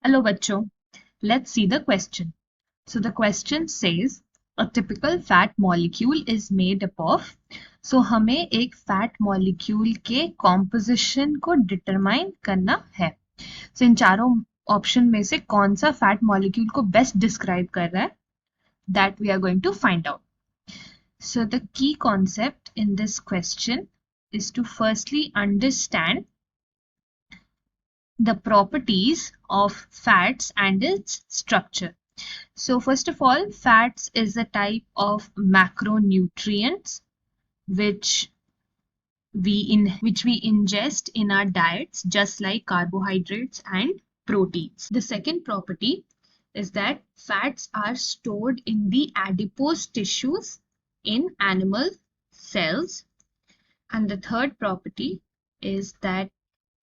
Hello bachcho, let's see the question. So the question says a typical fat molecule is made up of. So हमें एक fat molecule के composition को determine करना है. So इन चारों option में से कौन सा fat molecule को best describe कर रहा है? That we are going to find out. So the key concept in this question is to firstly understand the properties of fats and its structure. So first of all, fats is a type of macronutrients which we ingest in our diets, just like carbohydrates and proteins. The second property is that fats are stored in the adipose tissues in animal cells. And the third property is that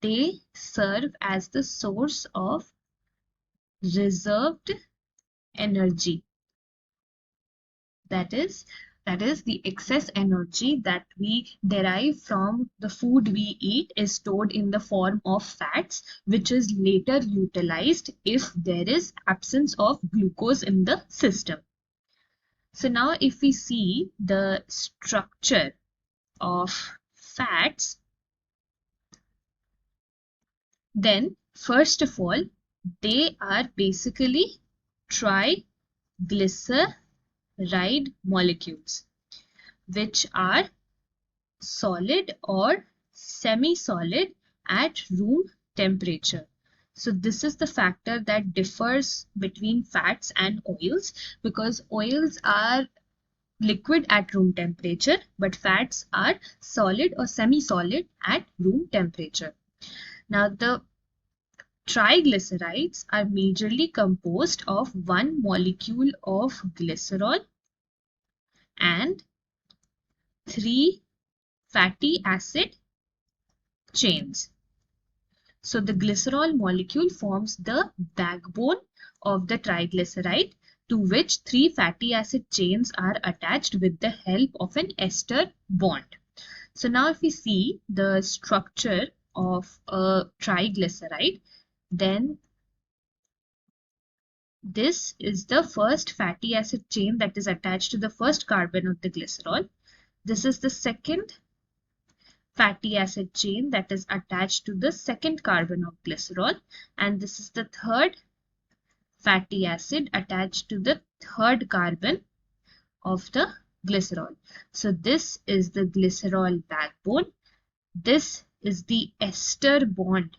they serve as the source of reserved energy. That is the excess energy that we derive from the food we eat is stored in the form of fats, which is later utilized if there is absence of glucose in the system. So now if we see the structure of fats, then first of all, they are basically triglyceride molecules, which are solid or semi-solid at room temperature. So this is the factor that differs between fats and oils, because oils are liquid at room temperature, but fats are solid or semi-solid at room temperature. Now the triglycerides are majorly composed of one molecule of glycerol and three fatty acid chains. So the glycerol molecule forms the backbone of the triglyceride, to which three fatty acid chains are attached with the help of an ester bond. So now if we see the structure of a triglyceride, then this is the first fatty acid chain that is attached to the first carbon of the glycerol. This is the second fatty acid chain that is attached to the second carbon of glycerol, and this is the third fatty acid attached to the third carbon of the glycerol. So this is the glycerol backbone. This is the ester bond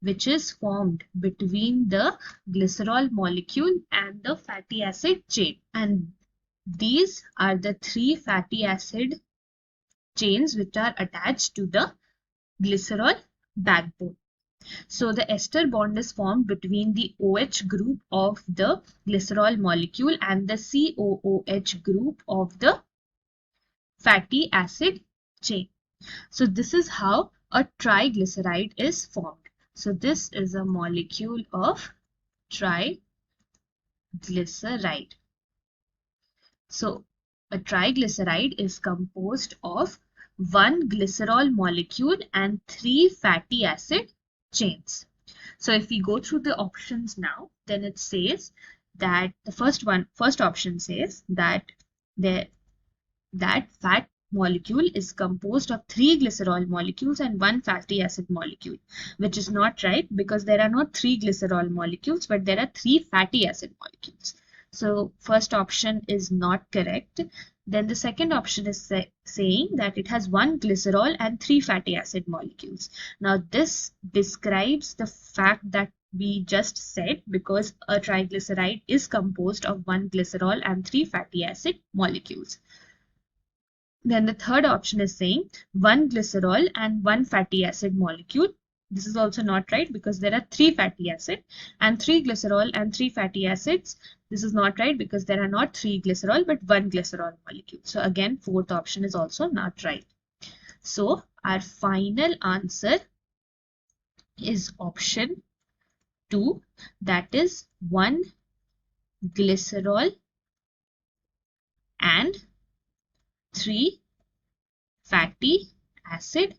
which is formed between the glycerol molecule and the fatty acid chain. And these are the three fatty acid chains which are attached to the glycerol backbone. So the ester bond is formed between the OH group of the glycerol molecule and the COOH group of the fatty acid chain. So this is how a triglyceride is formed. So this is a molecule of triglyceride. So a triglyceride is composed of one glycerol molecule and three fatty acid chains. So if we go through the options now, then it says that the first option says that fat molecule is composed of three glycerol molecules and one fatty acid molecule, which is not right, because there are not three glycerol molecules, but there are three fatty acid molecules. So first option is not correct. Then the second option is saying that it has one glycerol and three fatty acid molecules. Now this describes the fact that we just said, because a triglyceride is composed of one glycerol and three fatty acid molecules. Then the third option is saying one glycerol and one fatty acid molecule. This is also not right, because there are three fatty acids and three glycerol and three fatty acids. This is not right, because there are not three glycerol but one glycerol molecule. So again, fourth option is also not right. So our final answer is option 2, that is one glycerol and three fatty acid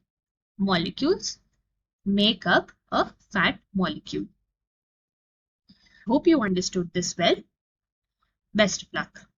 molecules make up a fat molecule. hope you understood this well. Best of luck.